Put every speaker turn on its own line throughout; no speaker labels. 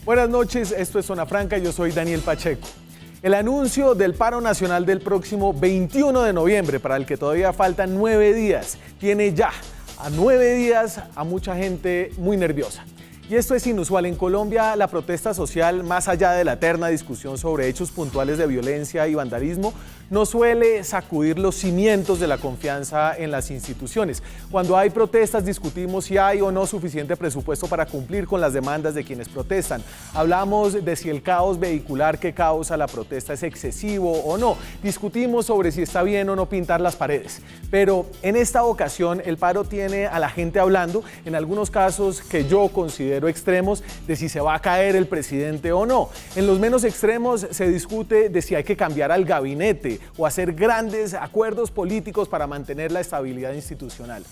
Buenas noches, esto es Zona Franca, yo soy Daniel Pacheco. El anuncio del paro nacional del próximo 21 de noviembre, para el que todavía faltan 9 días, tiene ya a 9 días a mucha gente muy nerviosa. Y esto es inusual. En Colombia, la protesta social, más allá de la eterna discusión sobre hechos puntuales de violencia y vandalismo, no suele sacudir los cimientos de la confianza en las instituciones. Cuando hay protestas, discutimos si hay o no suficiente presupuesto para cumplir con las demandas de quienes protestan. Hablamos de si el caos vehicular que causa la protesta es excesivo o no. Discutimos sobre si está bien o no pintar las paredes. Pero en esta ocasión, el paro tiene a la gente hablando, en algunos casos que yo considero extremos, de si se va a caer el presidente o no. En los menos extremos se discute de si hay que cambiar al gabinete o hacer grandes acuerdos políticos para mantener la estabilidad institucional.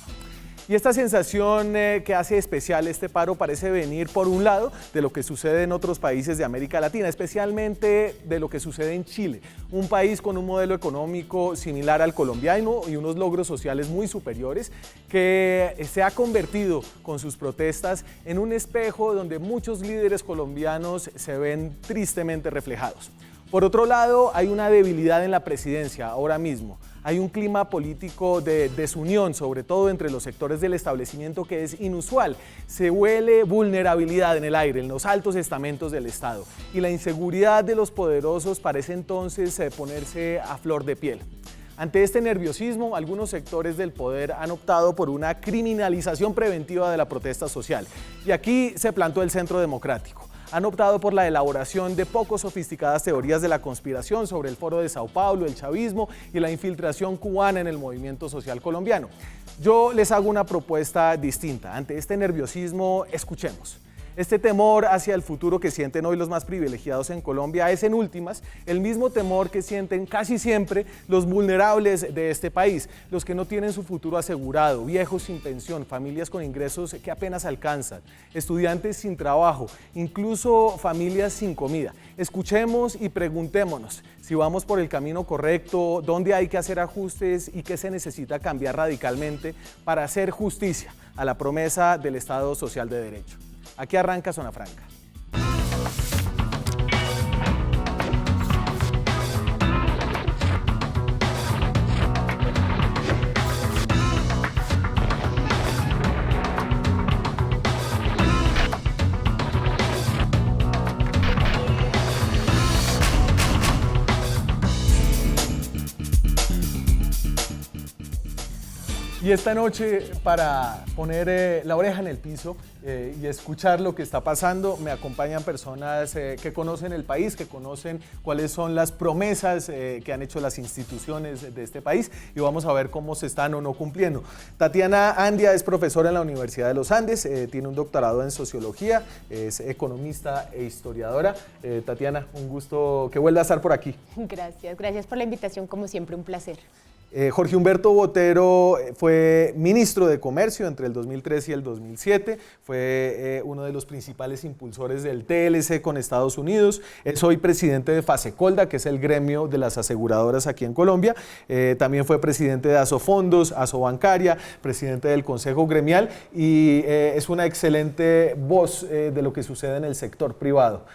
Y esta sensación que hace especial este paro parece venir, por un lado, de lo que sucede en otros países de América Latina, especialmente de lo que sucede en Chile, un país con un modelo económico similar al colombiano y unos logros sociales muy superiores, que se ha convertido con sus protestas en un espejo donde muchos líderes colombianos se ven tristemente reflejados. Por otro lado, hay una debilidad en la presidencia ahora mismo. Hay un clima político de desunión, sobre todo entre los sectores del establecimiento, que es inusual. Se huele vulnerabilidad en el aire, en los altos estamentos del Estado. Y la inseguridad de los poderosos parece entonces ponerse a flor de piel. Ante este nerviosismo, algunos sectores del poder han optado por una criminalización preventiva de la protesta social. Y aquí se plantó el Centro Democrático. Han optado por la elaboración de poco sofisticadas teorías de la conspiración sobre el Foro de Sao Paulo, el chavismo y la infiltración cubana en el movimiento social colombiano. Yo les hago una propuesta distinta. Ante este nerviosismo, escuchemos. Este temor hacia el futuro que sienten hoy los más privilegiados en Colombia es, en últimas, el mismo temor que sienten casi siempre los vulnerables de este país, los que no tienen su futuro asegurado, viejos sin pensión, familias con ingresos que apenas alcanzan, estudiantes sin trabajo, incluso familias sin comida. Escuchemos y preguntémonos si vamos por el camino correcto, dónde hay que hacer ajustes y qué se necesita cambiar radicalmente para hacer justicia a la promesa del Estado Social de Derecho. Aquí arranca Zona Franca. Y esta noche, para poner la oreja en el piso y escuchar lo que está pasando, me acompañan personas que conocen el país, que conocen cuáles son las promesas que han hecho las instituciones de este país, y vamos a ver cómo se están o no cumpliendo. Tatiana Andia es profesora en la Universidad de los Andes, tiene un doctorado en sociología, es economista e historiadora. Tatiana, un gusto que vuelva a estar por aquí.
Gracias por la invitación, como siempre, un placer.
Jorge Humberto Botero fue ministro de Comercio entre el 2003 y el 2007, fue uno de los principales impulsores del TLC con Estados Unidos, es hoy presidente de Fasecolda, que es el gremio de las aseguradoras aquí en Colombia, también fue presidente de Asofondos, Asobancaria, presidente del Consejo Gremial y es una excelente voz de lo que sucede en el sector privado.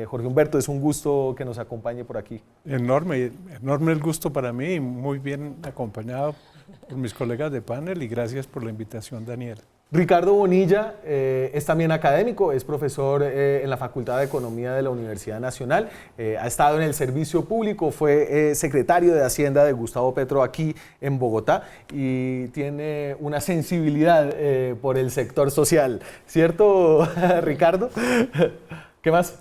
Jorge Humberto, es un gusto que nos acompañe por aquí.
Enorme el gusto para mí, muy bien acompañado por mis colegas de panel y gracias por la invitación, Daniel.
Ricardo Bonilla es también académico, es profesor en la Facultad de Economía de la Universidad Nacional, ha estado en el servicio público, fue secretario de Hacienda de Gustavo Petro aquí en Bogotá y tiene una sensibilidad por el sector social, ¿cierto, Ricardo? ¿Qué más?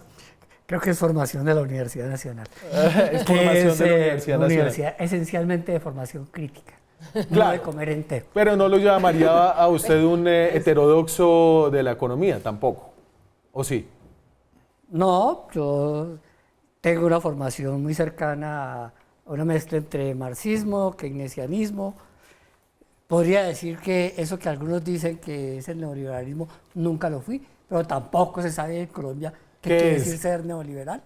Creo que es formación de la Universidad Nacional.
Es formación de la Universidad Nacional.
Esencialmente de formación crítica,
claro,
no de comer entero.
Pero no lo llamaría a usted un heterodoxo de la economía tampoco, ¿o sí?
No, yo tengo una formación muy cercana a una mezcla entre marxismo, keynesianismo. Podría decir que eso que algunos dicen que es el neoliberalismo, nunca lo fui, pero tampoco se sabe en Colombia ¿qué quiere decir ser neoliberal?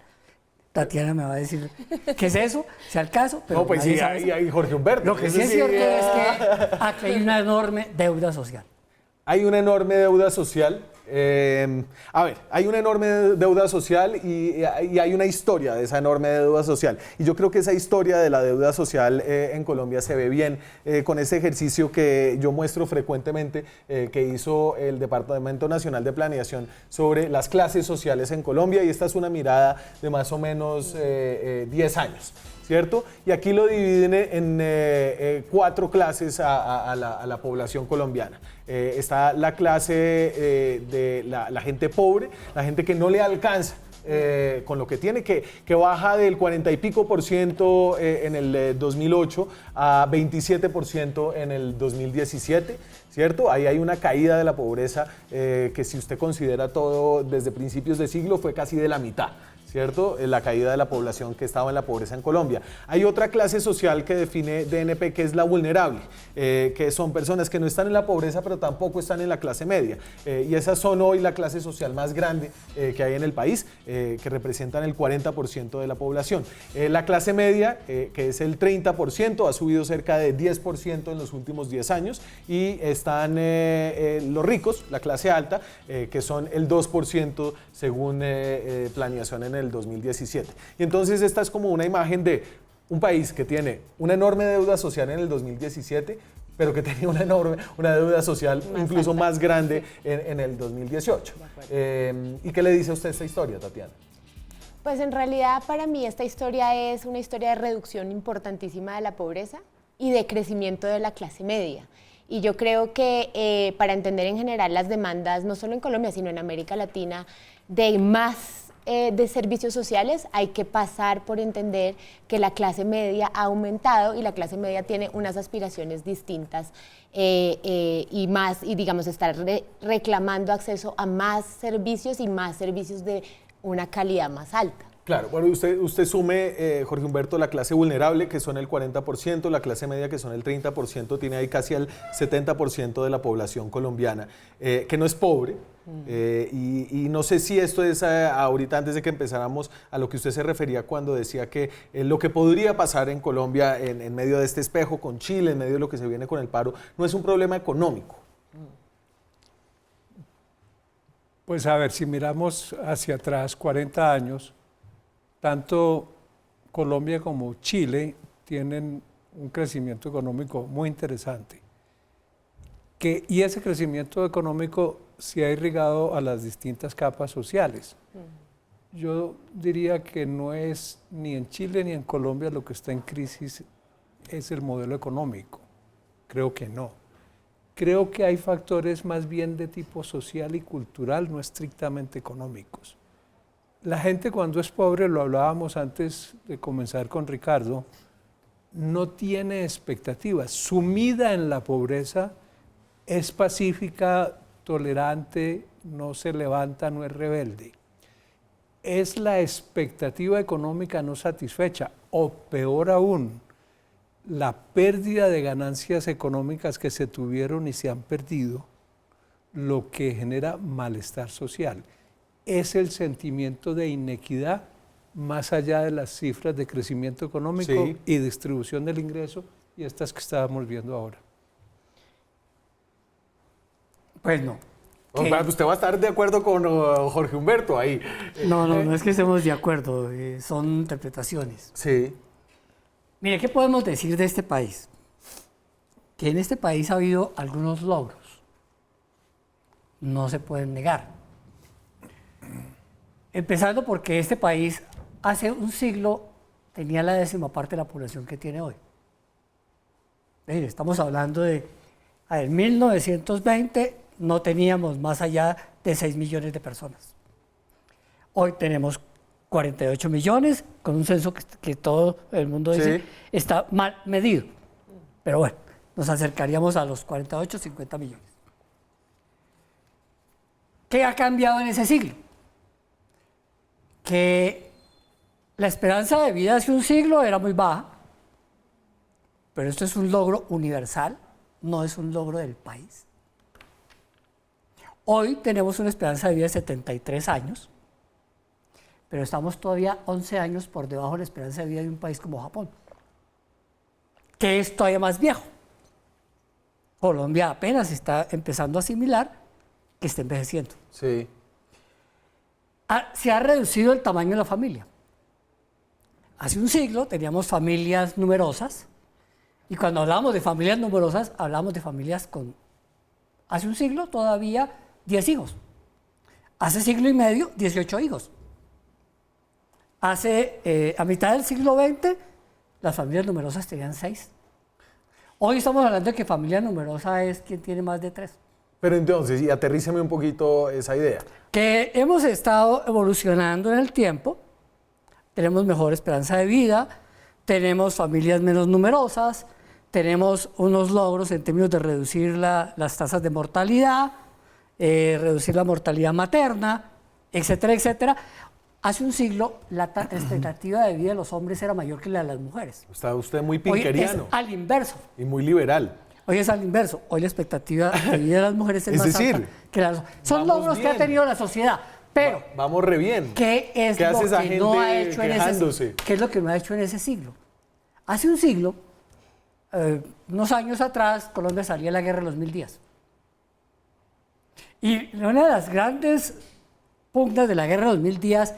Tatiana me va a decir qué es eso, si al caso, pero
no, pues sí, y Jorge Humberto.
Lo que sí es cierto es que aquí hay una enorme deuda social.
Hay una enorme deuda social A ver, hay una enorme deuda social y hay una historia de esa enorme deuda social. Y yo creo que esa historia de la deuda social en Colombia se ve bien con ese ejercicio que yo muestro frecuentemente que hizo el Departamento Nacional de Planeación sobre las clases sociales en Colombia, y esta es una mirada de más o menos 10 años. ¿Cierto? Y aquí lo dividen en 4 clases a la población colombiana. Está la clase de la gente pobre, la gente que no le alcanza con lo que tiene, que baja del 40 y pico por ciento en el 2008 a 27% en el 2017, ¿cierto? Ahí hay una caída de la pobreza que, si usted considera todo desde principios de siglo, fue casi de la mitad, ¿cierto? La caída de la población que estaba en la pobreza en Colombia. Hay otra clase social que define DNP, que es la vulnerable, que son personas que no están en la pobreza, pero tampoco están en la clase media. Y esas son hoy la clase social más grande que hay en el país, que representan el 40% de la población. La clase media, que es el 30%, ha subido cerca de 10% en los últimos 10 años, y están los ricos, la clase alta, que son el 2% según planeación en el 2017. Y entonces esta es como una imagen de un país que tiene una enorme deuda social en el 2017, pero que tenía una deuda social incluso más grande en el 2018. ¿Y qué le dice a usted esta historia, Tatiana?
Pues en realidad para mí esta historia es una historia de reducción importantísima de la pobreza y de crecimiento de la clase media. Y yo creo que para entender en general las demandas, no solo en Colombia, sino en América Latina, de más de servicios sociales, hay que pasar por entender que la clase media ha aumentado y la clase media tiene unas aspiraciones distintas y digamos estar reclamando acceso a más servicios y más servicios de una calidad más alta.
Claro, bueno, usted sume, Jorge Humberto, la clase vulnerable, que son el 40%, la clase media, que son el 30%, tiene ahí casi el 70% de la población colombiana, que no es pobre. Y no sé si esto es ahorita, antes de que empezáramos, a lo que usted se refería cuando decía que lo que podría pasar en Colombia en medio de este espejo con Chile, en medio de lo que se viene con el paro, no es un problema económico.
Pues a ver, si miramos hacia atrás, 40 años, tanto Colombia como Chile tienen un crecimiento económico muy interesante. Y ese crecimiento económico se ha irrigado a las distintas capas sociales. Yo diría que no es ni en Chile ni en Colombia lo que está en crisis es el modelo económico. Creo que no. Creo que hay factores más bien de tipo social y cultural, no estrictamente económicos. La gente, cuando es pobre, lo hablábamos antes de comenzar con Ricardo, no tiene expectativas. Sumida en la pobreza, es pacífica, tolerante, no se levanta, no es rebelde. Es la expectativa económica no satisfecha, o peor aún, la pérdida de ganancias económicas que se tuvieron y se han perdido, lo que genera malestar social. Es el sentimiento de inequidad más allá de las cifras de crecimiento económico y distribución del ingreso y estas que estábamos viendo ahora.
Pues no.
Usted va a estar de acuerdo con Jorge Humberto ahí.
No es que estemos de acuerdo, son interpretaciones.
Sí.
Mire, ¿qué podemos decir de este país? Que en este país ha habido algunos logros, no se pueden negar. Empezando porque este país hace un siglo tenía la 10ª parte de la población que tiene hoy. Estamos hablando de, en 1920 no teníamos más allá de 6 millones de personas. Hoy tenemos 48 millones, con un censo que todo el mundo dice está mal medido. Pero bueno, nos acercaríamos a los 48, 50 millones. ¿Qué ha cambiado en ese siglo? Que la esperanza de vida hace un siglo era muy baja, pero esto es un logro universal, no es un logro del país. Hoy tenemos una esperanza de vida de 73 años, pero estamos todavía 11 años por debajo de la esperanza de vida de un país como Japón, que es todavía más viejo. Colombia apenas está empezando a asimilar que está envejeciendo.
Sí.
Se ha reducido el tamaño de la familia. Hace un siglo teníamos familias numerosas y cuando hablamos de familias numerosas, hablamos de familias con, hace un siglo todavía 10 hijos. Hace siglo y medio, 18 hijos. A mitad del siglo XX, las familias numerosas tenían 6. Hoy estamos hablando de que familia numerosa es quien tiene más de 3.
Pero entonces, y aterríceme un poquito esa idea.
Que hemos estado evolucionando en el tiempo, tenemos mejor esperanza de vida, tenemos familias menos numerosas, tenemos unos logros en términos de reducir las tasas de mortalidad, reducir la mortalidad materna, etcétera, etcétera. Hace un siglo la expectativa de vida de los hombres era mayor que la de las mujeres.
Está usted muy
Hoy es
pinkeriano
al inverso.
y muy liberal.
Hoy es al inverso. Hoy la expectativa de vida de las mujeres es
Es
más
decir,
alta que la de los hombres. Son
vamos
logros que
bien.
ha tenido la sociedad. Pero,
Vamos re bien.
¿qué es
¿Qué
lo
hace esa
que
gente
no ha hecho en ese
quejándose?
siglo? ¿Qué es lo que no ha hecho en ese siglo? Hace un siglo, unos años atrás, Colombia salía de la guerra de los 1000 días. Y una de las grandes pugnas de la guerra de los 1000 días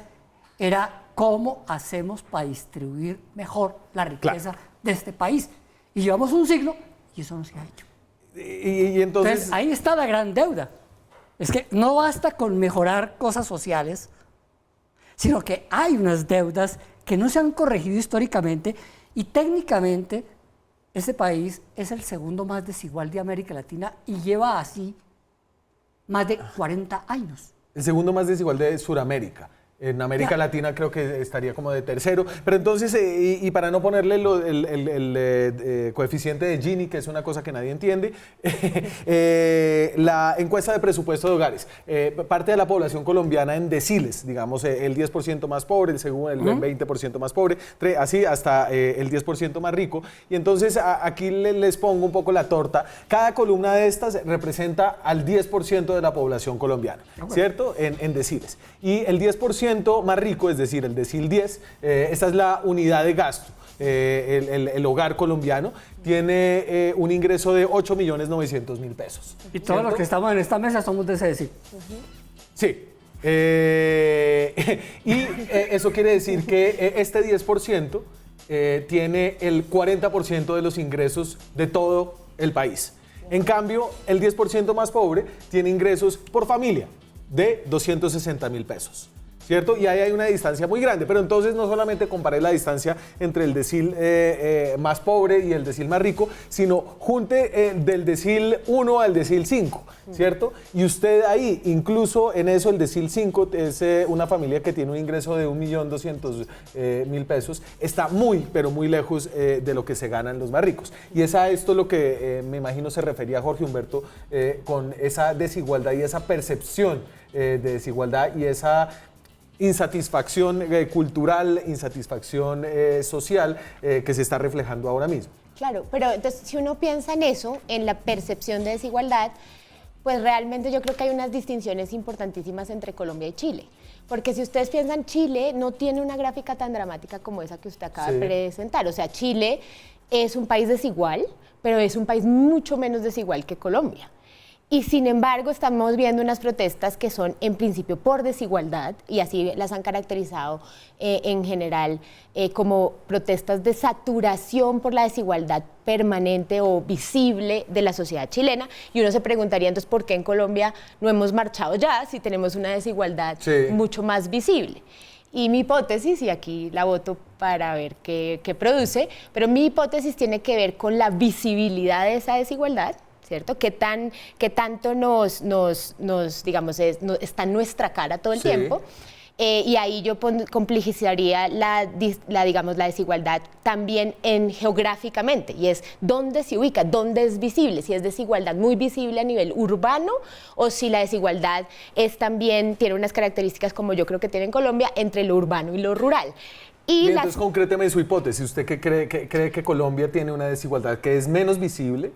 era cómo hacemos para distribuir mejor la riqueza de este país. Y llevamos un siglo y eso no se ha hecho.
Y entonces,
Ahí está la gran deuda. Es que no basta con mejorar cosas sociales, sino que hay unas deudas que no se han corregido históricamente y técnicamente este país es el segundo más desigual de América Latina y lleva así más de 40 años.
el segundo más desigual de Sudamérica. En América Latina creo que estaría como de tercero. Pero entonces, y para no ponerle el coeficiente de Gini, que es una cosa que nadie entiende, la encuesta de presupuesto de hogares, parte de la población colombiana en deciles, digamos, el 10% más pobre, el 20% más pobre, así hasta el 10% más rico. Y entonces aquí les pongo un poco la torta. Cada columna de estas representa al 10% de la población colombiana, ¿cierto? En deciles. Y el 10% más rico, es decir, el decil 10, esta es la unidad de gasto. El hogar colombiano tiene un ingreso de 8.900.000 pesos.
Y todos los que estamos en esta mesa somos de ese decir.
Sí. Y eso quiere decir que este 10% tiene el 40% de los ingresos de todo el país. En cambio, el 10% más pobre tiene ingresos por familia de 260.000 pesos. ¿Cierto? Y ahí hay una distancia muy grande, pero entonces no solamente comparé la distancia entre el decil más pobre y el decil más rico, sino junte del decil 1 al decil 5, ¿cierto? Y usted ahí, incluso en eso el decil 5 es una familia que tiene un ingreso de 1.200.000 pesos, está muy, pero muy lejos de lo que se ganan los más ricos. Y es a esto lo que me imagino se refería Jorge Humberto con esa desigualdad y esa percepción de desigualdad y esa insatisfacción cultural, insatisfacción social que se está reflejando ahora mismo.
Claro, pero entonces si uno piensa en eso, en la percepción de desigualdad, pues realmente yo creo que hay unas distinciones importantísimas entre Colombia y Chile. Porque si ustedes piensan, Chile no tiene una gráfica tan dramática como esa que usted acaba de presentar. O sea, Chile es un país desigual, pero es un país mucho menos desigual que Colombia. Y sin embargo estamos viendo unas protestas que son en principio por desigualdad y así las han caracterizado en general como protestas de saturación por la desigualdad permanente o visible de la sociedad chilena. Y uno se preguntaría entonces por qué en Colombia no hemos marchado ya si tenemos una desigualdad mucho más visible. Y mi hipótesis, y aquí la voto para ver qué produce, pero mi hipótesis tiene que ver con la visibilidad de esa desigualdad, ¿cierto? ¿Qué tanto digamos, está en nuestra cara todo el tiempo? Y ahí yo complejizaría digamos, la desigualdad también geográficamente, y es dónde se ubica, dónde es visible, si es desigualdad muy visible a nivel urbano o si la desigualdad tiene unas características como yo creo que tiene en Colombia entre lo urbano y lo rural.
Y entonces, concréteme su hipótesis. ¿Usted qué cree que Colombia tiene una desigualdad que es menos visible?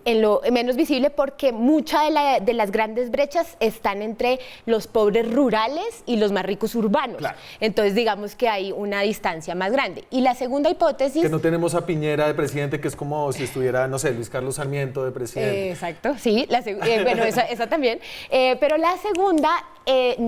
Menos visible porque muchas de las grandes brechas están entre los pobres rurales y los más ricos urbanos. Claro. Entonces, digamos que hay una distancia más grande. Y la segunda hipótesis...
Que no tenemos a Piñera de presidente, que es como si estuviera, no sé, Luis Carlos Sarmiento de presidente.
Exacto, sí. Bueno, esa también. Pero la segunda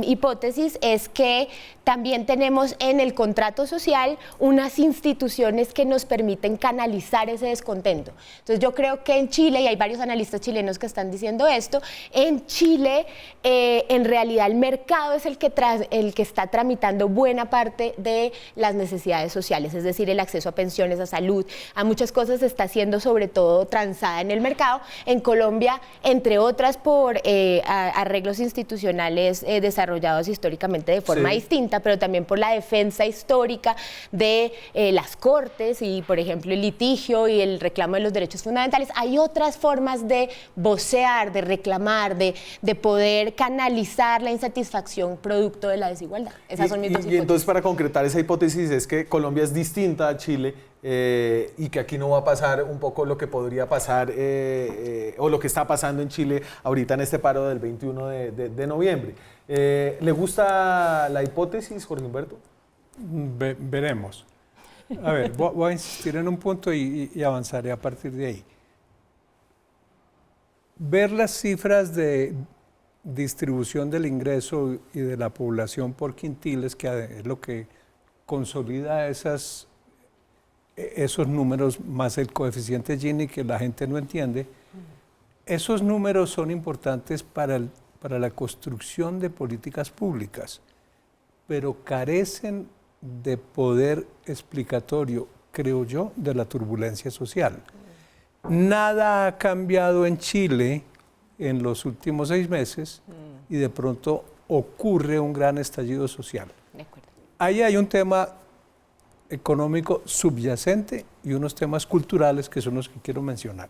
hipótesis es que también tenemos en el contrato social unas instituciones que nos permiten canalizar ese descontento. Entonces yo creo que en Chile, y hay varios analistas chilenos que están diciendo esto, en Chile en realidad el mercado es el que está tramitando buena parte de las necesidades sociales, es decir, el acceso a pensiones, a salud, a muchas cosas se está haciendo sobre todo transada en el mercado. En Colombia, entre otras por arreglos institucionales desarrollados históricamente de forma distinta, pero también por la defensa histórica de las cortes y, por ejemplo, el litigio y el reclamo de los derechos fundamentales. Hay otras formas de vocear, de reclamar, de poder canalizar la insatisfacción producto de la desigualdad. Esas son mis dos hipótesis.
Y entonces, para concretar esa hipótesis, es que Colombia es distinta a Chile y que aquí no va a pasar un poco lo que podría pasar o lo que está pasando en Chile ahorita en este paro del 21 de noviembre. ¿Le gusta la hipótesis, Jorge Humberto?
Veremos. A ver, voy a insistir en un punto y avanzaré a partir de ahí. Ver las cifras de distribución del ingreso y de la población por quintiles, que es lo que consolida esos números, más el coeficiente Gini que la gente no entiende, esos números son importantes para la construcción de políticas públicas, pero carecen de poder explicatorio, creo yo, de la turbulencia social. Nada ha cambiado en Chile en los últimos 6 meses y de pronto ocurre un gran estallido social.
De acuerdo.
Ahí hay un tema económico subyacente y unos temas culturales que son los que quiero mencionar.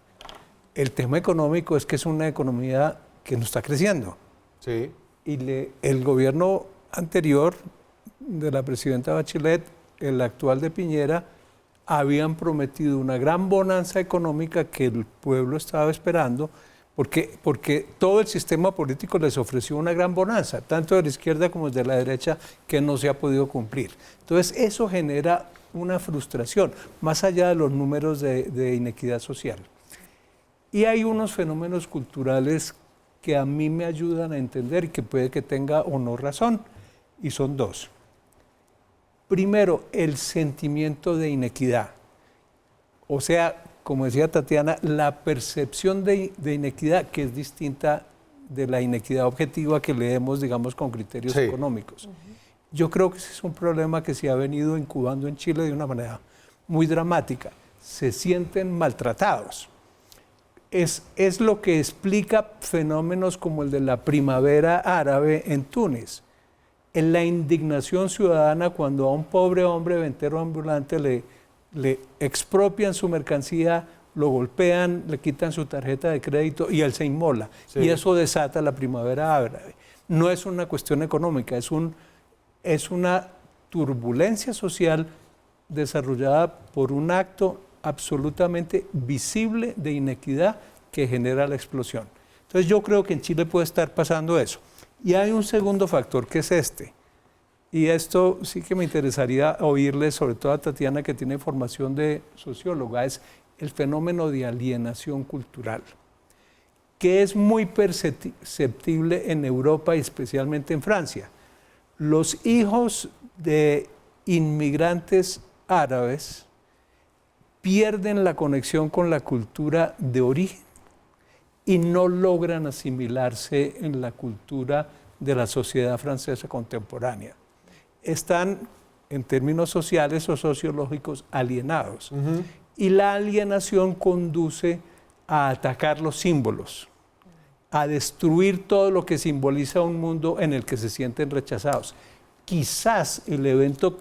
El tema económico es que es una economía que no está creciendo.
Sí.
Y el gobierno anterior de la presidenta Bachelet, el actual de Piñera, habían prometido una gran bonanza económica que el pueblo estaba esperando, porque todo el sistema político les ofreció una gran bonanza, tanto de la izquierda como de la derecha, que no se ha podido cumplir. Entonces eso genera una frustración, más allá de los números de inequidad social. Y hay unos fenómenos culturales que a mí me ayudan a entender y que puede que tenga o no razón, y son 2. Primero, el sentimiento de inequidad. O sea, como decía Tatiana, la percepción de inequidad, que es distinta de la inequidad objetiva que leemos, digamos, con criterios económicos. Yo creo que ese es un problema que se ha venido incubando en Chile de una manera muy dramática. Se sienten maltratados. Es lo que explica fenómenos como el de la primavera árabe en Túnez. En la indignación ciudadana cuando a un pobre hombre ventero ambulante le expropian su mercancía, lo golpean, le quitan su tarjeta de crédito y él se inmola. Sí. Y eso desata la primavera árabe. No es una cuestión económica, es una turbulencia social desarrollada por un acto absolutamente visible de inequidad que genera la explosión. Entonces yo creo que en Chile puede estar pasando eso. Y hay un segundo factor que es este, y esto sí que me interesaría oírle, sobre todo a Tatiana, que tiene formación de socióloga, es el fenómeno de alienación cultural, que es muy perceptible en Europa y especialmente en Francia. Los hijos de inmigrantes árabes pierden la conexión con la cultura de origen y no logran asimilarse en la cultura de la sociedad francesa contemporánea. Están, en términos sociales o sociológicos, alienados. Y la alienación conduce a atacar los símbolos, a destruir todo lo que simboliza un mundo en el que se sienten rechazados. Quizás el evento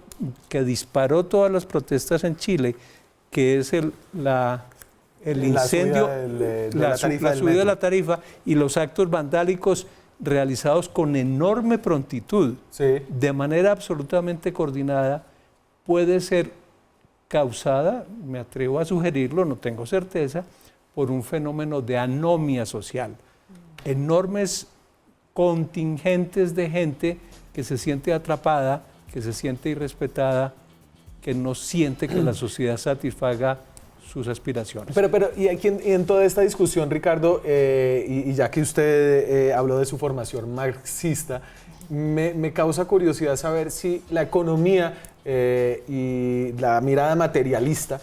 que disparó todas las protestas en Chile, que es la incendio, la subida de la tarifa y los actos vandálicos realizados con enorme prontitud, de manera absolutamente coordinada, puede ser causada, me atrevo a sugerirlo, no tengo certeza, por un fenómeno de anomia social. Enormes contingentes de gente que se siente atrapada, que se siente irrespetada, que no siente que la sociedad satisfaga sus aspiraciones.
Pero y aquí en toda esta discusión, Ricardo, y ya que usted habló de su formación marxista, me causa curiosidad saber si la economía y la mirada materialista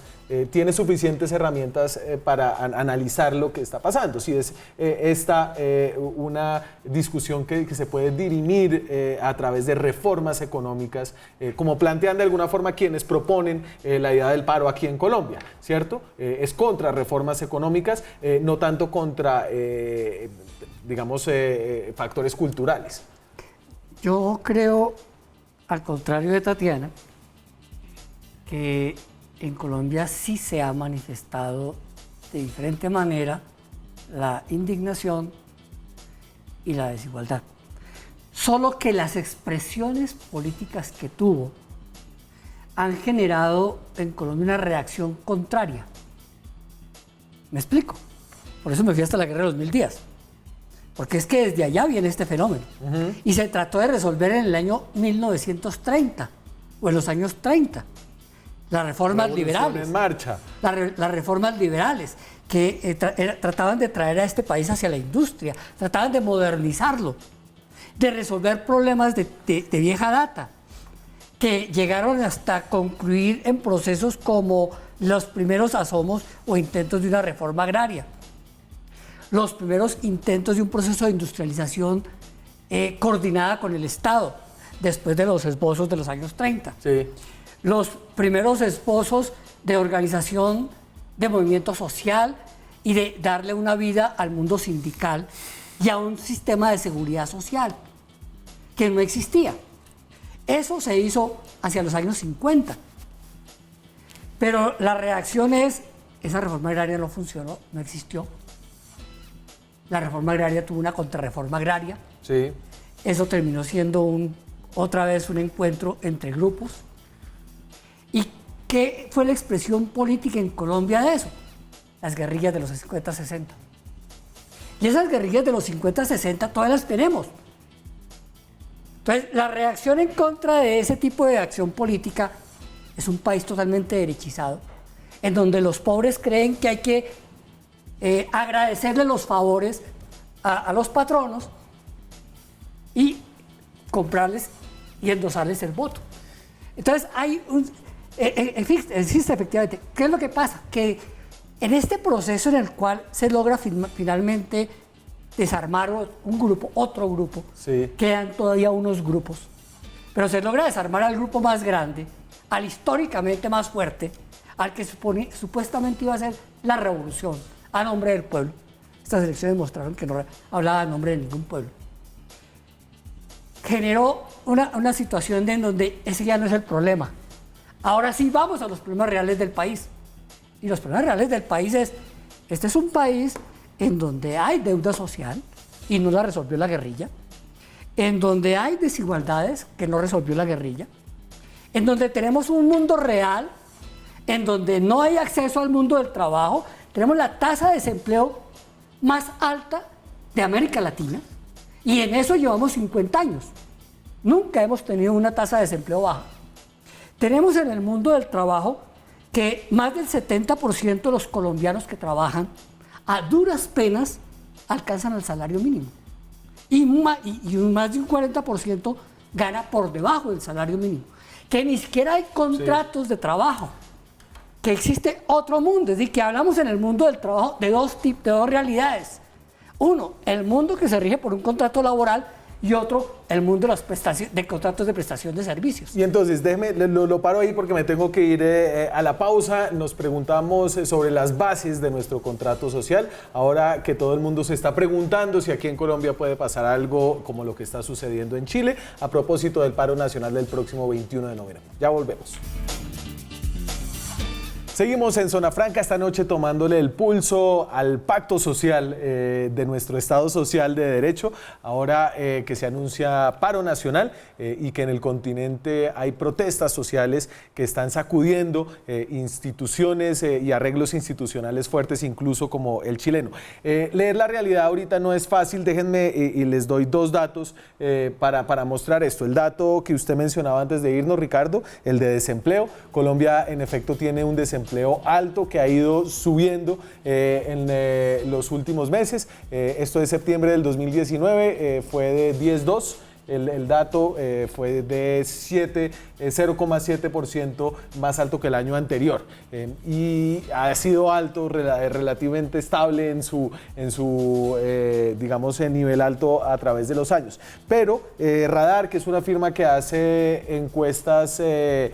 tiene suficientes herramientas para analizar lo que está pasando. Si es esta una discusión que se puede dirimir a través de reformas económicas, como plantean de alguna forma quienes proponen la idea del paro aquí en Colombia, ¿cierto? Es contra reformas económicas, no tanto contra, digamos, factores culturales.
Yo creo, al contrario de Tatiana, que en Colombia sí se ha manifestado de diferente manera la indignación y la desigualdad. Solo que las expresiones políticas que tuvo han generado en Colombia una reacción contraria. ¿Me explico? Por eso me fui hasta la guerra de los 1000 días. Porque es que desde allá viene este fenómeno. Y se trató de resolver en el año 1930 o en los años 30. Las reformas liberales.
En marcha.
Las reformas liberales que trataban de traer a este país hacia la industria, trataban de modernizarlo, de resolver problemas de vieja data, que llegaron hasta concluir en procesos como los primeros asomos o intentos de una reforma agraria, los primeros intentos de un proceso de industrialización coordinada con el Estado, después de los esbozos de los años 30.
Sí.
Los primeros esbozos de organización de movimiento social y de darle una vida al mundo sindical y a un sistema de seguridad social que no existía. Eso se hizo hacia los años 50. Pero la reacción es, esa reforma agraria no funcionó, no existió. La reforma agraria tuvo una contrarreforma agraria.
Sí.
Eso terminó siendo otra vez un encuentro entre grupos. ¿Y qué fue la expresión política en Colombia de eso? Las guerrillas de los 50-60. Y esas guerrillas de los 50-60 todavía las tenemos. Entonces, la reacción en contra de ese tipo de acción política es un país totalmente derechizado, en donde los pobres creen que hay que agradecerle los favores a los patronos y comprarles y endosarles el voto. Entonces, existe efectivamente. ¿Qué es lo que pasa? Que en este proceso en el cual se logra finalmente desarmar un grupo, otro grupo,
sí,
quedan todavía unos grupos, pero se logra desarmar al grupo más grande, al históricamente más fuerte, al que supuestamente iba a ser la revolución a nombre del pueblo. Estas elecciones mostraron que no hablaba a nombre de ningún pueblo. Generó una situación en donde ese ya no es el problema. Ahora sí vamos a los problemas reales del país. Y los problemas reales del país este es un país en donde hay deuda social y no la resolvió la guerrilla, en donde hay desigualdades que no resolvió la guerrilla, en donde tenemos un mundo real, en donde no hay acceso al mundo del trabajo, tenemos la tasa de desempleo más alta de América Latina y en eso llevamos 50 años. Nunca hemos tenido una tasa de desempleo baja. Tenemos en el mundo del trabajo que más del 70% de los colombianos que trabajan a duras penas alcanzan el salario mínimo. Y más de un 40% gana por debajo del salario mínimo. Que ni siquiera hay contratos de trabajo. Que existe otro mundo. Es decir, que hablamos en el mundo del trabajo de dos realidades. Uno, el mundo que se rige por un contrato laboral y otro, el mundo de contratos de prestación de servicios.
Y entonces, déjeme, lo paro ahí porque me tengo que ir a la pausa. Nos preguntamos sobre las bases de nuestro contrato social. Ahora que todo el mundo se está preguntando si aquí en Colombia puede pasar algo como lo que está sucediendo en Chile, a propósito del paro nacional del próximo 21 de noviembre. Ya volvemos. Seguimos en Zona Franca esta noche tomándole el pulso al pacto social de nuestro Estado Social de Derecho, ahora que se anuncia paro nacional y que en el continente hay protestas sociales que están sacudiendo instituciones y arreglos institucionales fuertes, incluso como el chileno. Leer la realidad ahorita no es fácil, déjenme y les doy dos datos para mostrar esto. El dato que usted mencionaba antes de irnos, Ricardo, el de desempleo. Colombia en efecto tiene un desempleo desempleo alto que ha ido subiendo en los últimos meses. Esto de septiembre del 2019 fue de 10,2%. El dato fue de 0,7% más alto que el año anterior y ha sido alto, relativamente estable en su digamos, en nivel alto a través de los años. Pero Radar, que es una firma que hace encuestas de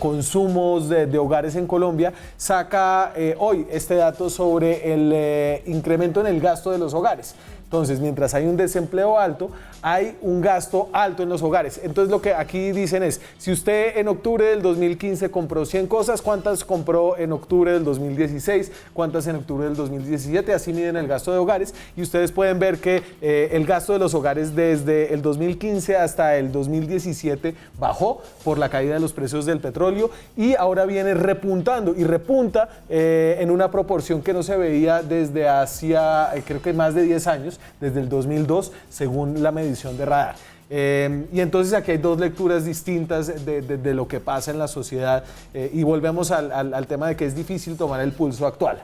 consumos de hogares en Colombia, saca hoy este dato sobre el incremento en el gasto de los hogares. Entonces, mientras hay un desempleo alto, hay un gasto alto en los hogares. Entonces, lo que aquí dicen es, si usted en octubre del 2015 compró 100 cosas, ¿cuántas compró en octubre del 2016? ¿Cuántas en octubre del 2017? Así miden el gasto de hogares. Y ustedes pueden ver que el gasto de los hogares desde el 2015 hasta el 2017 bajó por la caída de los precios del petróleo y ahora viene repuntando y repunta en una proporción que no se veía desde hacía, creo que más de 10 años, desde el 2002, según la medición de Radar. Y entonces aquí hay dos lecturas distintas de lo que pasa en la sociedad y volvemos al tema de que es difícil tomar el pulso actual.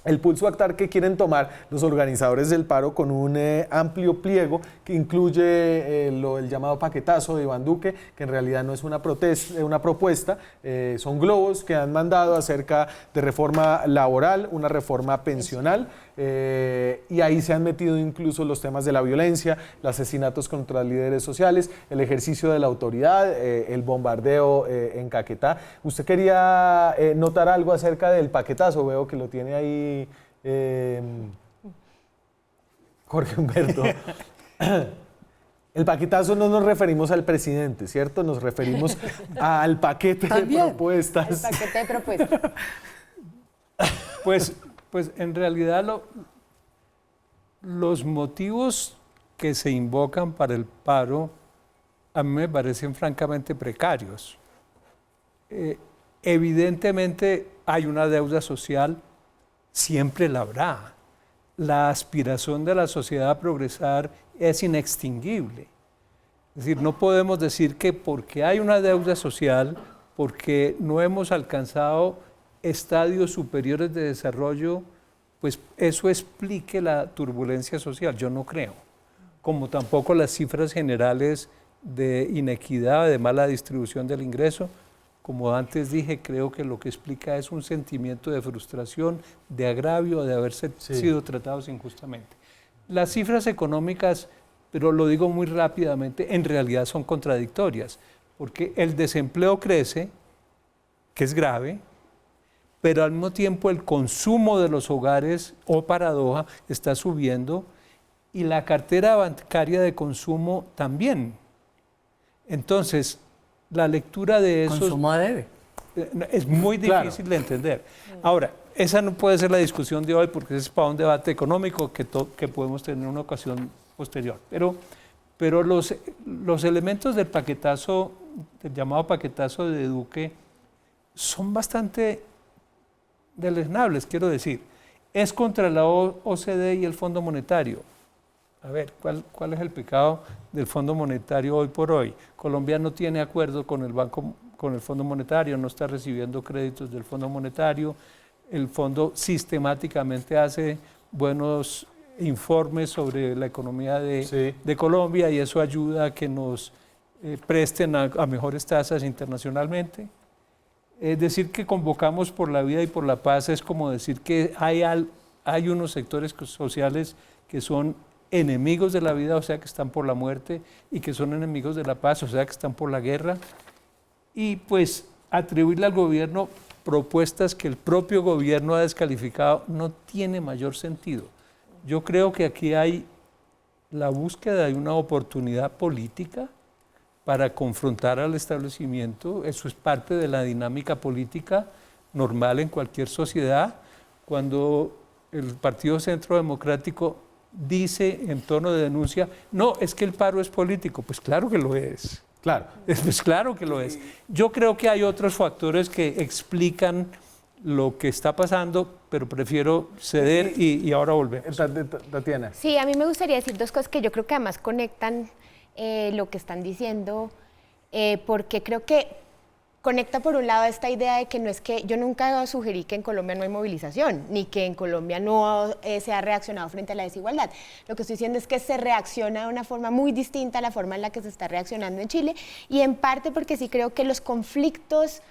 El pulso actual que quieren tomar los organizadores del paro con un amplio pliego que incluye el llamado paquetazo de Iván Duque, que en realidad no es una propuesta, son globos que han mandado acerca de reforma laboral, una reforma pensional, y ahí se han metido incluso los temas de la violencia, los asesinatos contra líderes sociales, el ejercicio de la autoridad, el bombardeo en Caquetá. ¿Usted quería notar algo acerca del paquetazo? Veo que lo tiene ahí Jorge Humberto. El paquetazo no nos referimos al presidente, ¿cierto? Nos referimos al paquete de propuestas.
El paquete de propuestas.
Pues en realidad los motivos que se invocan para el paro a mí me parecen francamente precarios. Evidentemente hay una deuda social, siempre la habrá. La aspiración de la sociedad a progresar es inextinguible. Es decir, no podemos decir que porque hay una deuda social, porque no hemos alcanzado estadios superiores de desarrollo, pues eso explique la turbulencia social. Yo no creo. Como tampoco las cifras generales de inequidad, de mala distribución del ingreso. Como antes dije, creo que lo que explica es un sentimiento de frustración, de agravio, de haber sido tratados injustamente. Las cifras económicas, pero lo digo muy rápidamente, en realidad son contradictorias, porque el desempleo crece, que es grave, pero al mismo tiempo el consumo de los hogares, o paradoja, está subiendo y la cartera bancaria de consumo también. Entonces, la lectura de eso
consumo debe.
Es muy difícil de entender. Ahora, esa no puede ser la discusión de hoy porque es para un debate económico que podemos tener en una ocasión posterior. Pero los elementos del paquetazo, del llamado paquetazo de Duque, son bastante deleznables, quiero decir. Es contra la OCDE y el Fondo Monetario. A ver, ¿cuál es el pecado del Fondo Monetario hoy por hoy? Colombia no tiene acuerdo con el Fondo Monetario, no está recibiendo créditos del Fondo Monetario. El fondo sistemáticamente hace buenos informes sobre la economía de Colombia y eso ayuda a que nos presten a mejores tasas internacionalmente. Decir que convocamos por la vida y por la paz es como decir que hay unos sectores sociales que son enemigos de la vida, o sea que están por la muerte, y que son enemigos de la paz, o sea que están por la guerra, y pues atribuirle al gobierno propuestas que el propio gobierno ha descalificado no tiene mayor sentido. Yo creo que aquí hay la búsqueda de una oportunidad política para confrontar al establecimiento. Eso es parte de la dinámica política normal en cualquier sociedad. Cuando el Partido Centro Democrático dice en tono de denuncia, no, es que el paro es político, pues claro que lo es.
Claro.
Pues claro que lo es. Yo creo que hay otros factores que explican lo que está pasando, pero prefiero ceder y ahora volvemos.
Tatiana.
Sí, a mí me gustaría decir dos cosas que yo creo que además conectan lo que están diciendo, porque creo que conecta por un lado esta idea de que no es que yo nunca sugerí que en Colombia no hay movilización, ni que en Colombia no se ha reaccionado frente a la desigualdad. Lo que estoy diciendo es que se reacciona de una forma muy distinta a la forma en la que se está reaccionando en Chile, y en parte porque sí creo que los conflictos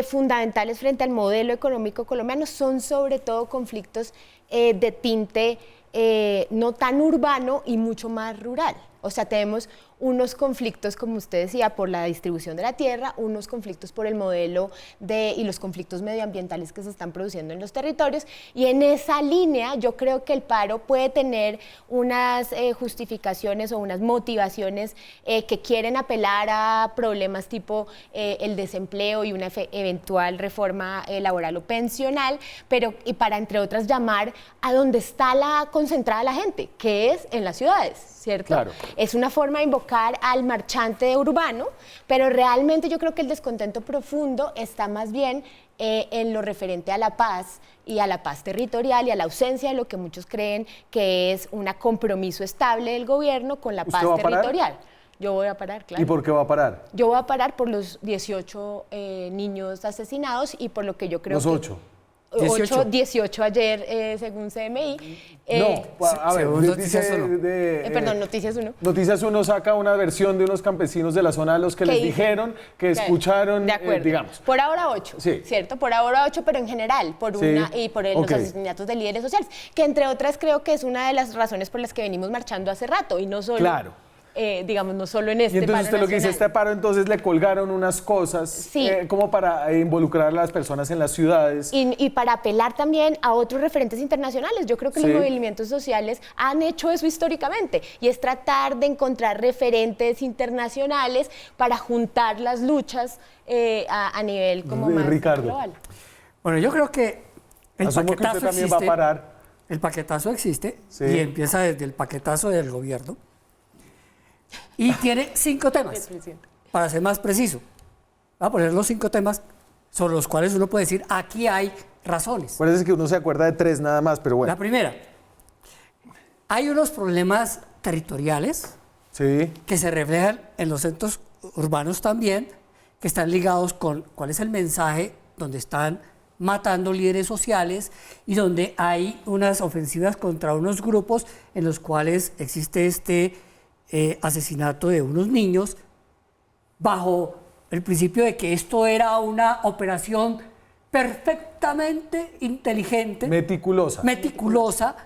fundamentales frente al modelo económico colombiano son sobre todo conflictos de tinte no tan urbano y mucho más rural. O sea, tenemos unos conflictos, como usted decía, por la distribución de la tierra, unos conflictos por el modelo y los conflictos medioambientales que se están produciendo en los territorios, y en esa línea yo creo que el paro puede tener unas justificaciones o unas motivaciones que quieren apelar a problemas tipo el desempleo y una eventual reforma laboral o pensional, pero y para, entre otras, llamar a donde está concentrada la gente, que es en las ciudades, ¿cierto?
Claro.
Es una forma de invocar al marchante urbano, pero realmente yo creo que el descontento profundo está más bien en lo referente a la paz y a la paz territorial y a la ausencia de lo que muchos creen que es un compromiso estable del gobierno con la paz territorial. Yo voy a parar, claro.
¿Y por qué va a parar?
Yo voy a parar por los 18 niños asesinados y por lo que yo creo
los
que...
8.
18 ayer, según CMI.
No, a ver,
Noticias 1.
Perdón, Noticias 1.
Noticias 1 saca una versión de unos campesinos de la zona a los que les dijeron que escucharon,
de acuerdo.
Digamos.
Por ahora 8,
sí.
¿Cierto? Por ahora 8, pero en general, por una y por los asesinatos de líderes sociales, que entre otras creo que es una de las razones por las que venimos marchando hace rato, y no solo...
Claro.
Digamos, no solo en este
paro. Y entonces
paro
usted lo que dice, este paro, entonces le colgaron unas cosas como para involucrar a las personas en las ciudades.
Y para apelar también a otros referentes internacionales. Yo creo que los movimientos sociales han hecho eso históricamente, y es tratar de encontrar referentes internacionales para juntar las luchas a nivel como más global.
Bueno, yo creo que el
Asumo
paquetazo
que usted también
existe.
Va a parar.
El paquetazo existe y empieza desde el paquetazo del gobierno. Y tiene 5 temas, para ser más preciso. Voy a poner los 5 temas sobre los cuales uno puede decir, aquí hay razones.
Parece que uno se acuerda de 3 nada más, pero bueno.
La primera, hay unos problemas territoriales que se reflejan en los centros urbanos también, que están ligados con cuál es el mensaje, donde están matando líderes sociales y donde hay unas ofensivas contra unos grupos en los cuales existe este asesinato de unos niños bajo el principio de que esto era una operación perfectamente inteligente, meticulosa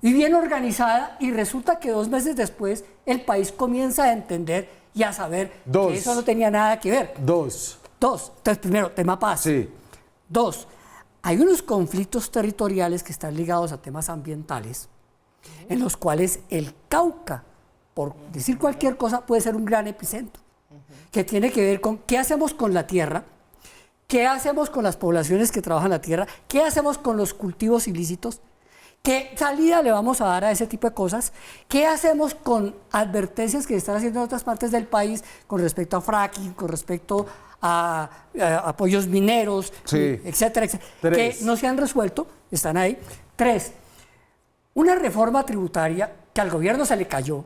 y bien organizada, y resulta que 2 meses después el país comienza a entender y a saber que eso no tenía nada que ver. Dos. Entonces, primero, tema paz. 2, hay unos conflictos territoriales que están ligados a temas ambientales, en los cuales el Cauca, por decir cualquier cosa, puede ser un gran epicentro, que tiene que ver con qué hacemos con la tierra, qué hacemos con las poblaciones que trabajan la tierra, qué hacemos con los cultivos ilícitos, qué salida le vamos a dar a ese tipo de cosas, qué hacemos con advertencias que están haciendo en otras partes del país con respecto a fracking, con respecto a apoyos mineros, etcétera, etcétera, que no se han resuelto, están ahí. 3, una reforma tributaria que al gobierno se le cayó,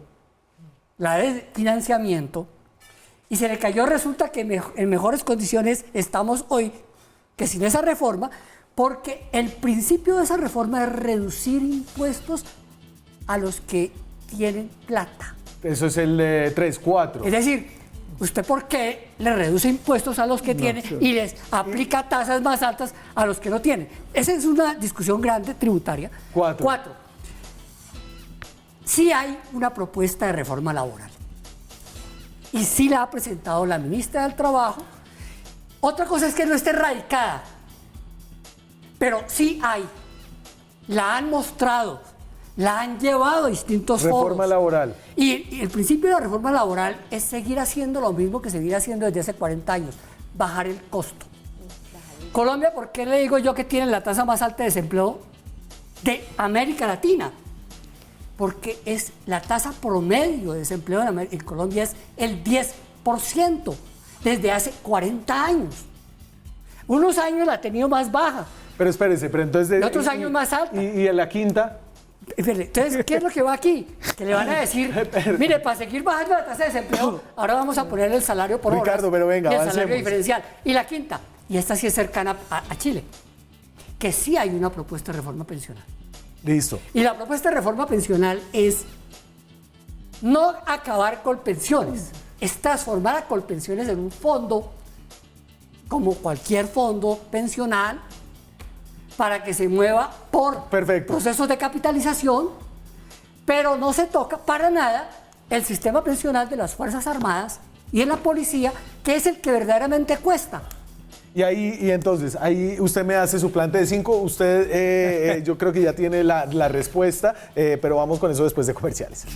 la de financiamiento, y se le cayó, resulta que en mejores condiciones estamos hoy que sin esa reforma, porque el principio de esa reforma es reducir impuestos a los que tienen plata.
Eso es el 3, 4.
Es decir, ¿usted por qué le reduce impuestos a los que tienen y les aplica tasas más altas a los que no tienen? Esa es una discusión grande tributaria. 4. Sí hay una propuesta de reforma laboral y sí la ha presentado la ministra del Trabajo. Otra cosa es que no esté radicada, pero sí hay. La han mostrado, la han llevado a distintos foros.
Reforma laboral.
Y el principio de la reforma laboral es seguir haciendo lo mismo que seguir haciendo desde hace 40 años, bajar el costo. Colombia, ¿por qué le digo yo que tiene la tasa más alta de desempleo de América Latina? Porque es la tasa promedio de desempleo en Colombia es el 10% desde hace 40 años. Unos años la ha tenido más baja.
Pero espérese, pero entonces...
Y otros años más alta.
¿Y en la quinta?
Entonces, ¿qué es lo que va aquí? Que le van a decir, mire, para seguir bajando la tasa de desempleo, ahora vamos a poner el salario por horas.
Ricardo, pero venga,
y el
avancemos.
salario diferencial. Y la quinta, y esta sí es cercana a Chile, que sí hay una propuesta de reforma pensional.
Listo.
Y la propuesta de reforma pensional es no acabar con pensiones, es transformar a Colpensiones en un fondo, como cualquier fondo pensional, para que se mueva por procesos de capitalización, pero no se toca para nada el sistema pensional de las Fuerzas Armadas y en la policía, que es el que verdaderamente cuesta.
Y entonces, ahí usted me hace su plante de 5, usted yo creo que ya tiene la respuesta, pero vamos con eso después de comerciales.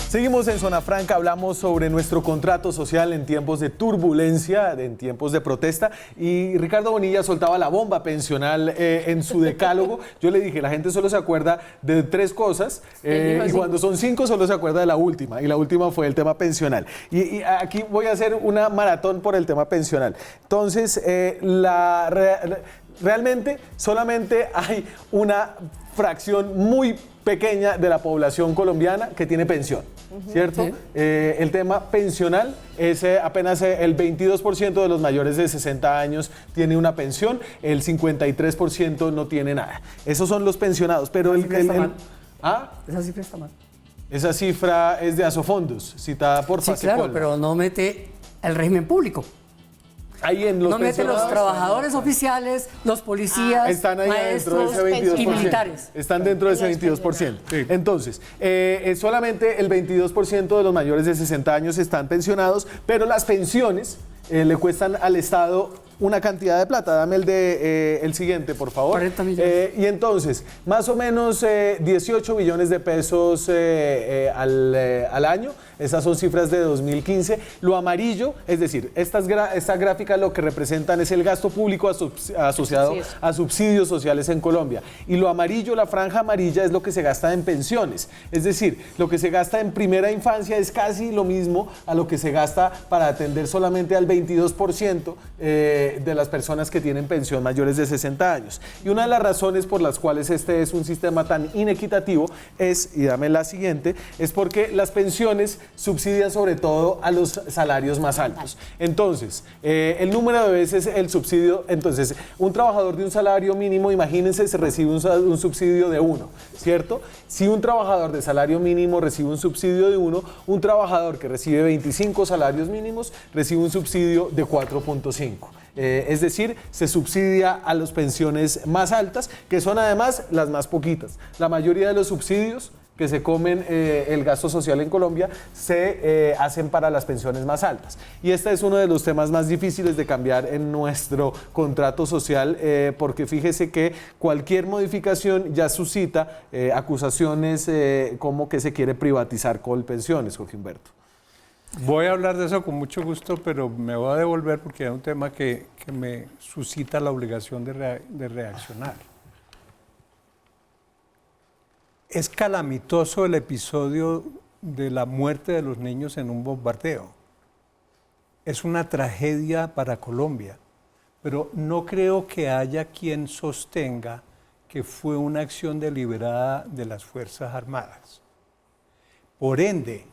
Seguimos en Zona Franca, hablamos sobre nuestro contrato social en tiempos de turbulencia, en tiempos de protesta, y Ricardo Bonilla soltaba la bomba pensional en su decálogo. Yo le dije, la gente solo se acuerda de 3 cosas, y cuando son 5 solo se acuerda de la última, y la última fue el tema pensional. Y aquí voy a hacer una maratón por el tema pensional. Entonces, realmente solamente hay una fracción muy pequeña de la población colombiana que tiene pensión, ¿cierto? Sí. El tema pensional es apenas el 22% de los mayores de 60 años tiene una pensión, el 53% no tiene nada. Esos son los pensionados, pero
¿Ah? Esa cifra está mal.
Esa cifra es de Asofondos, citada por
Sí, claro, pero no mete el régimen público.
Ahí en los
no mete los trabajadores oficiales, los policías,
están ahí
maestros
dentro de ese 22%.
Y militares.
Están dentro de ese 22%. Sí. Entonces, solamente el 22% de los mayores de 60 años están pensionados, pero las pensiones le cuestan al Estado una cantidad de plata. Dame el siguiente, por favor.
40 millones.
Y entonces, más o menos 18 billones de pesos al año. Esas son cifras de 2015. Lo amarillo, es decir, esta gráfica lo que representan es el gasto público asociado a subsidios sociales en Colombia. Y lo amarillo, la franja amarilla, es lo que se gasta en pensiones. Es decir, lo que se gasta en primera infancia es casi lo mismo a lo que se gasta para atender solamente al 22% de las personas que tienen pensión mayores de 60 años. Y una de las razones por las cuales este es un sistema tan inequitativo es, y dame la siguiente, es porque las pensiones subsidian sobre todo a los salarios más altos. Entonces, el número de veces el subsidio, entonces, un trabajador de un salario mínimo, imagínense, se recibe un subsidio de 1, ¿cierto? Si un trabajador de salario mínimo recibe un subsidio de 1, un trabajador que recibe 25 salarios mínimos recibe un subsidio de 4.5. Es decir, se subsidia a las pensiones más altas, que son además las más poquitas. La mayoría de los subsidios que se comen el gasto social en Colombia se hacen para las pensiones más altas. Y este es uno de los temas más difíciles de cambiar en nuestro contrato social, porque fíjese que cualquier modificación ya suscita acusaciones como que se quiere privatizar Colpensiones, Jorge Humberto.
Voy a hablar de eso con mucho gusto, pero me voy a devolver porque es un tema que me suscita la obligación de reaccionar. Es calamitoso el episodio de la muerte de los niños en un bombardeo. Es una tragedia para Colombia, pero no creo que haya quien sostenga que fue una acción deliberada de las Fuerzas Armadas. Por ende,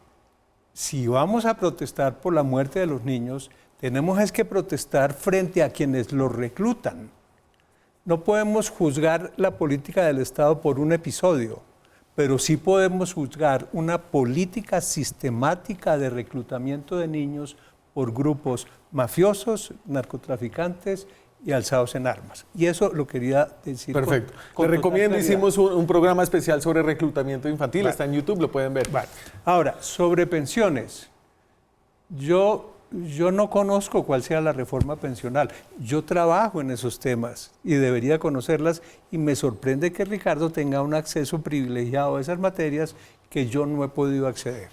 si vamos a protestar por la muerte de los niños, tenemos que protestar frente a quienes los reclutan. No podemos juzgar la política del Estado por un episodio, pero sí podemos juzgar una política sistemática de reclutamiento de niños por grupos mafiosos, narcotraficantes y alzados en armas. Y eso lo quería decir.
Perfecto. Le recomiendo, hicimos un programa especial sobre reclutamiento infantil, está en YouTube, lo pueden ver.
Ahora, sobre pensiones, yo no conozco cuál sea la reforma pensional. Yo trabajo en esos temas y debería conocerlas, y me sorprende que Ricardo tenga un acceso privilegiado a esas materias que yo no he podido acceder.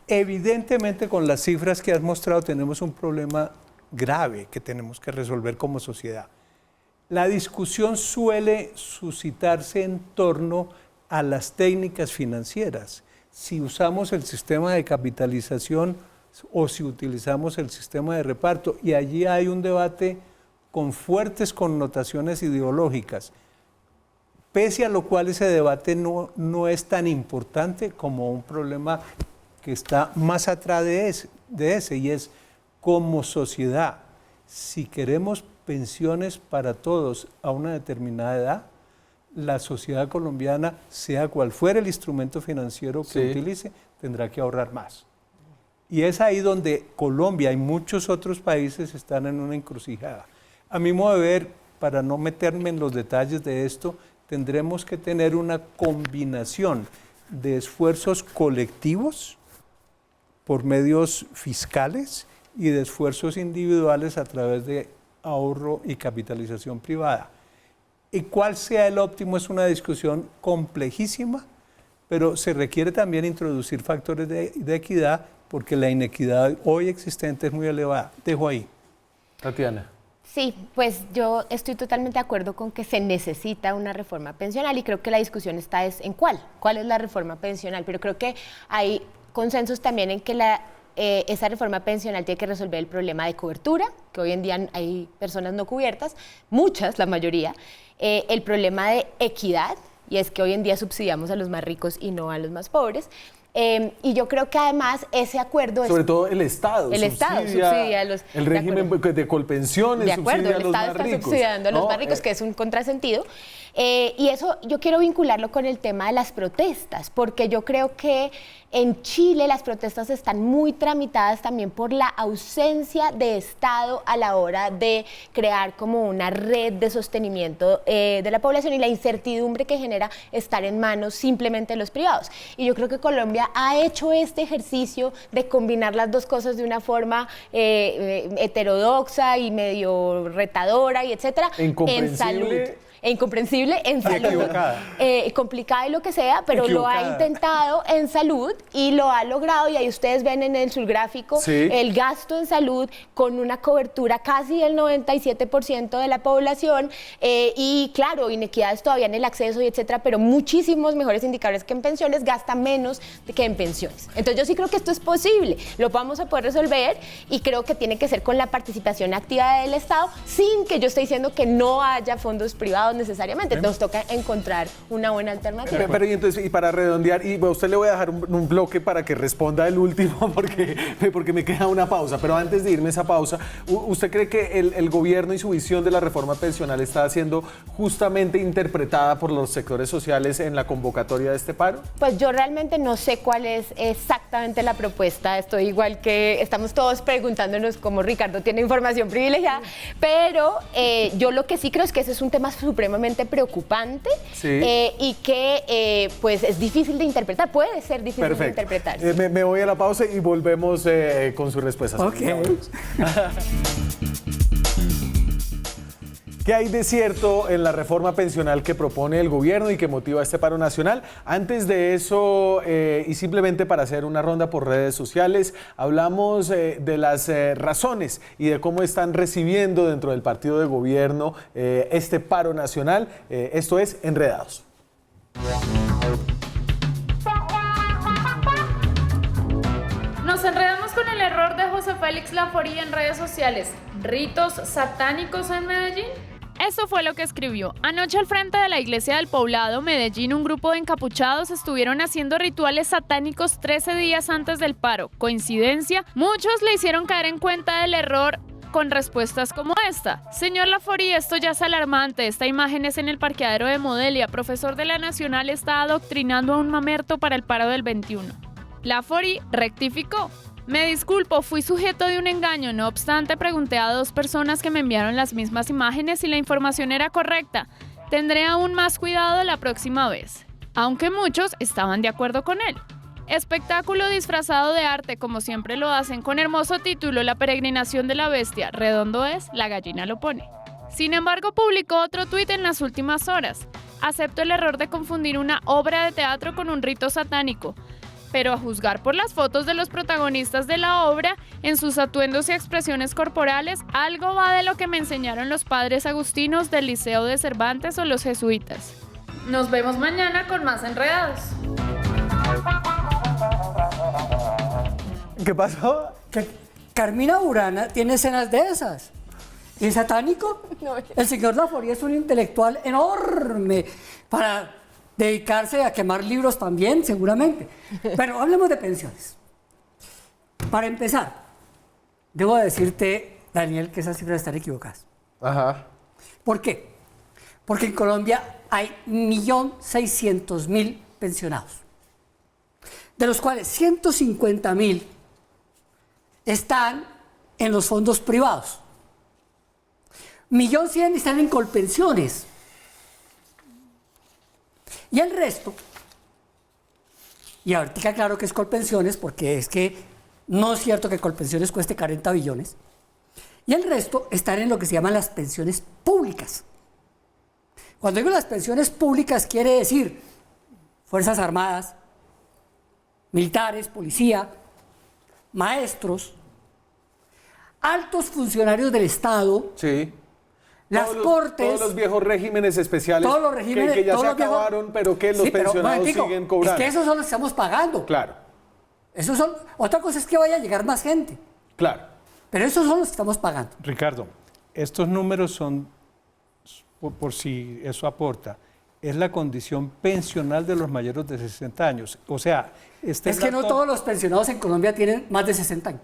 Evidentemente, con las cifras que has mostrado, tenemos un problema grave que tenemos que resolver como sociedad. La discusión suele suscitarse en torno a las técnicas financieras. Si usamos el sistema de capitalización o si utilizamos el sistema de reparto, y allí hay un debate con fuertes connotaciones ideológicas. pese a lo cual ese debate no es tan importante como un problema que está más atrás de ese, y es como sociedad, si queremos pensiones para todos a una determinada edad, la sociedad colombiana, sea cual fuera el instrumento financiero que utilice, tendrá que ahorrar más. Y es ahí donde Colombia y muchos otros países están en una encrucijada. A mi modo de ver, para no meterme en los detalles de esto, tendremos que tener una combinación de esfuerzos colectivos por medios fiscales y de esfuerzos individuales a través de ahorro y capitalización privada. Y cuál sea el óptimo es una discusión complejísima, pero se requiere también introducir factores de equidad porque la inequidad hoy existente es muy elevada. Dejo ahí.
Tatiana.
Sí, pues yo estoy totalmente de acuerdo con que se necesita una reforma pensional y creo que la discusión está es en cuál es la reforma pensional, pero creo que hay consensos también en que esa reforma pensional tiene que resolver el problema de cobertura, que hoy en día hay personas no cubiertas, muchas, la mayoría, el problema de equidad, y es que hoy en día subsidiamos a los más ricos y no a los más pobres. Y yo creo que además ese acuerdo
sobre todo el Estado
subsidia a los,
el régimen de colpensiones,
de acuerdo,
subsidia a
el
los
Estado
más
está
ricos,
subsidiando a los
¿no?
más ricos, que es un contrasentido. Y eso yo quiero vincularlo con el tema de las protestas, porque yo creo que en Chile las protestas están muy tramitadas también por la ausencia de Estado a la hora de crear como una red de sostenimiento de la población y la incertidumbre que genera estar en manos simplemente de los privados. Y yo creo que Colombia ha hecho este ejercicio de combinar las dos cosas de una forma heterodoxa y medio retadora y etcétera, en salud. Incomprensible en salud, complicada y lo que sea, pero lo ha intentado en salud y lo ha logrado, y ahí ustedes ven en el subgráfico el gasto en salud con una cobertura casi del 97% de la población, y claro, inequidades todavía en el acceso y etcétera, pero muchísimos mejores indicadores que en pensiones, gasta menos que en pensiones. Entonces yo sí creo que esto es posible, lo vamos a poder resolver, y creo que tiene que ser con la participación activa del Estado, sin que yo esté diciendo que no haya fondos privados necesariamente. Nos toca encontrar una buena alternativa.
Pero y entonces, y para redondear, y a usted le voy a dejar un bloque para que responda el último, porque me queda una pausa, pero antes de irme a esa pausa, ¿usted cree que el gobierno y su visión de la reforma pensional está siendo justamente interpretada por los sectores sociales en la convocatoria de este paro?
Pues yo realmente no sé cuál es exactamente la propuesta, estoy igual que estamos todos preguntándonos cómo Ricardo tiene información privilegiada, pero yo lo que sí creo es que ese es un tema supremamente preocupante, y que pues es difícil de interpretar, puede ser difícil de interpretar.
Me voy a la pausa y volvemos con sus respuestas. ¿Qué hay de cierto en la reforma pensional que propone el gobierno y que motiva este paro nacional? Antes de eso, y simplemente para hacer una ronda por redes sociales, hablamos de las razones y de cómo están recibiendo dentro del partido de gobierno este paro nacional. Esto es Enredados.
Nos enredamos con el error de José Félix Laforí en redes sociales. ¿Ritos satánicos en Medellín? Eso fue lo que escribió. Anoche al frente de la iglesia del Poblado, Medellín, un grupo de encapuchados estuvieron haciendo rituales satánicos 13 días antes del paro. ¿Coincidencia? Muchos le hicieron caer en cuenta del error con respuestas como esta. Señor Laforí, esto ya es alarmante. Esta imagen es en el parqueadero de Modelia. Profesor de la Nacional está adoctrinando a un mamerto para el paro del 21. Laforí rectificó. Me disculpo, fui sujeto de un engaño. No obstante, pregunté a 2 personas que me enviaron las mismas imágenes y la información era correcta. Tendré aún más cuidado la próxima vez. Aunque muchos estaban de acuerdo con él. Espectáculo disfrazado de arte, como siempre lo hacen, con hermoso título La peregrinación de la bestia. Redondo es, la gallina lo pone. Sin embargo, publicó otro tuit en las últimas horas. Acepto el error de confundir una obra de teatro con un rito satánico. Pero a juzgar por las fotos de los protagonistas de la obra, en sus atuendos y expresiones corporales, algo va de lo que me enseñaron los padres agustinos del Liceo de Cervantes o los jesuitas. Nos vemos mañana con más Enredados.
¿Qué pasó?
Que Carmina Burana tiene escenas de esas. ¿Y el satánico?
No.
El señor Laforía es un intelectual enorme para dedicarse a quemar libros también, seguramente. Pero hablemos de pensiones. Para empezar, debo decirte, Daniel, que esas cifras están equivocadas.
Ajá.
¿Por qué? Porque en Colombia hay 1.600.000 pensionados, de los cuales 150.000 están en los fondos privados. 1.100.000 están en Colpensiones. Y el resto, y ahorita claro que es Colpensiones, porque es que no es cierto que Colpensiones cueste 40 billones, y el resto están en lo que se llaman las pensiones públicas. Cuando digo las pensiones públicas quiere decir Fuerzas Armadas, militares, policía, maestros, altos funcionarios del Estado,
Sí.
las cortes,
Todos los viejos regímenes especiales
todos los regímenes,
que ya
todos
se
los viejos-
acabaron, pero que los
Sí, pero,
pensionados
momentico,
siguen cobrando.
Es que esos son los que estamos pagando.
Claro,
Esos son, otra cosa es que vaya a llegar más gente,
claro.
pero esos son los que estamos pagando.
Ricardo, estos números son, por si eso aporta, es la condición pensional de los mayores de 60 años. O sea,
Es que no todos los pensionados en Colombia tienen más de 60 años.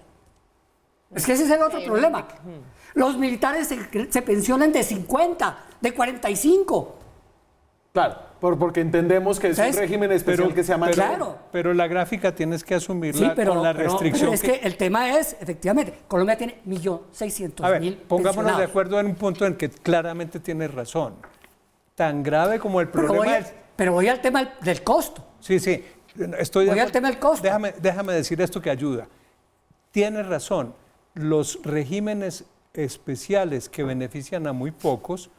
Es que ese es el otro problema. Los militares se pensionan de 50, de 45.
Claro, porque entendemos que es un
¿Sabes?
régimen especial que se llama...
Claro.
Pero la gráfica tienes que asumirla con la restricción.
pero es que el tema es, efectivamente, Colombia tiene 1.600.000
A ver, pongámonos
pensionados.
de acuerdo en un punto en que claramente tienes razón. Tan grave como el
Pero
problema
pero voy al tema del costo.
Sí, estoy de
Voy al
acuerdo.
tema del costo.
Déjame decir esto que ayuda. Tienes razón. Los regímenes especiales que benefician a muy pocos,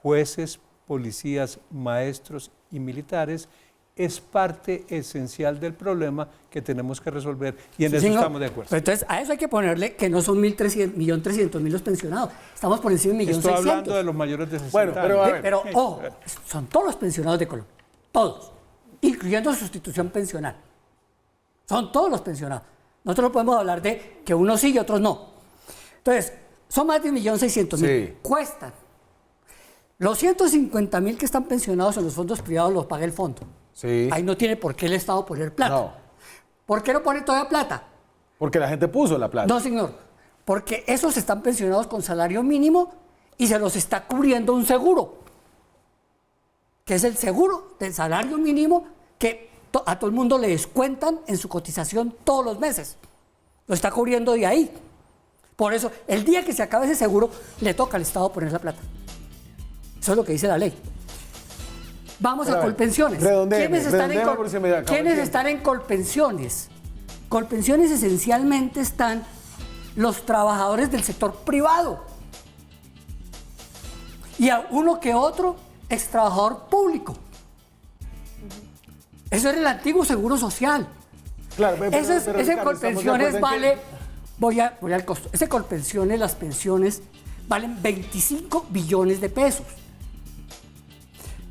jueces, policías, maestros y militares, es parte esencial del problema que tenemos que resolver y en
Sí,
eso
señor.
estamos de acuerdo.
Pero entonces, a eso hay que ponerle que no son 1.300.000 los pensionados. Estamos por encima de 1.600.000.
Estoy hablando de los mayores de 60
Bueno, pero
años.
a ver.
Pero, ojo, son todos los pensionados de Colombia. Todos. Incluyendo sustitución pensional. Son todos los pensionados. Nosotros no podemos hablar de que unos sí y otros no. Entonces, son más de 1.600.000.
Sí.
Cuestan. Los 150.000 que están pensionados en los fondos privados los paga el fondo.
Sí.
Ahí no tiene por qué el Estado poner plata.
No,
¿Por qué no pone todavía plata?
porque la gente puso la plata.
No, señor. Porque esos están pensionados con salario mínimo y se los está cubriendo un seguro, que es el seguro del salario mínimo que a todo el mundo le descuentan en su cotización todos los meses. Lo está cubriendo de ahí. Por eso, el día que se acabe ese seguro, le toca al Estado poner la plata. Eso es lo que dice la ley. Vamos
Pero
a
a ver,
Colpensiones.
redondéeme porque se me acaba el
¿Quiénes
tiempo.
están en Colpensiones? Colpensiones esencialmente están los trabajadores del sector privado. Y a uno que otro ex trabajador público. Eso era el antiguo seguro social.
Claro, pero
Ese
Ricardo, estamos de
Colpensiones
acuerdo en
vale,
que-
voy al costo. Ese Colpensiones, las pensiones valen 25 billones de pesos.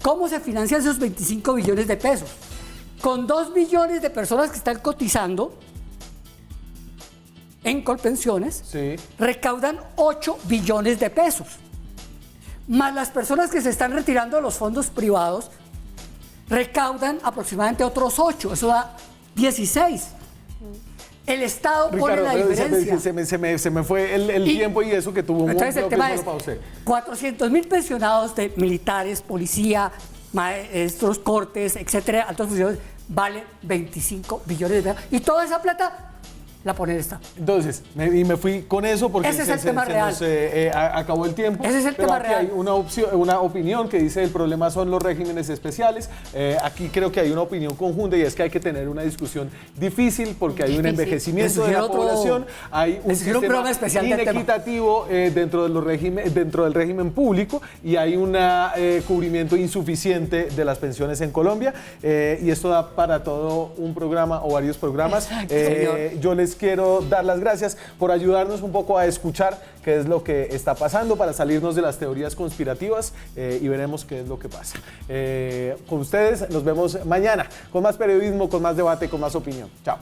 ¿Cómo se financian esos 25 billones de pesos? Con 2 billones de personas que están cotizando en Colpensiones,
Sí.
recaudan 8 billones de pesos. Más las personas que se están retirando de los fondos privados, recaudan aproximadamente otros 8. Eso da 16. El Estado pone
Ricardo,
la
pero
diferencia.
se me fue el
Y-
tiempo y eso que tuvo un
Entonces el
bloque
tema
solo
es
para usted.
400.000 pensionados de militares, policía, maestros, cortes, etcétera, altos funcionarios, vale 25 billones de pesos. Y toda esa plata la pone el Estado.
Entonces, me fui con eso porque
Ese es el tema real.
nos acabó el tiempo.
Ese es el
pero
tema
aquí
real.
hay una opinión que dice el problema son los regímenes especiales. Aquí creo que hay una opinión conjunta y es que hay que tener una discusión difícil porque hay un
Difícil.
envejecimiento de la
Otro-
población, hay un
les sugiero un programa
sistema
especial del tema.
inequitativo dentro del régimen público y hay un cubrimiento insuficiente de las pensiones en Colombia y esto da para todo un programa o varios programas.
señor.
Yo les quiero dar las gracias por ayudarnos un poco a escuchar qué es lo que está pasando para salirnos de las teorías conspirativas y veremos qué es lo que pasa. Con ustedes nos vemos mañana con más periodismo, con más debate, con más opinión. Chao.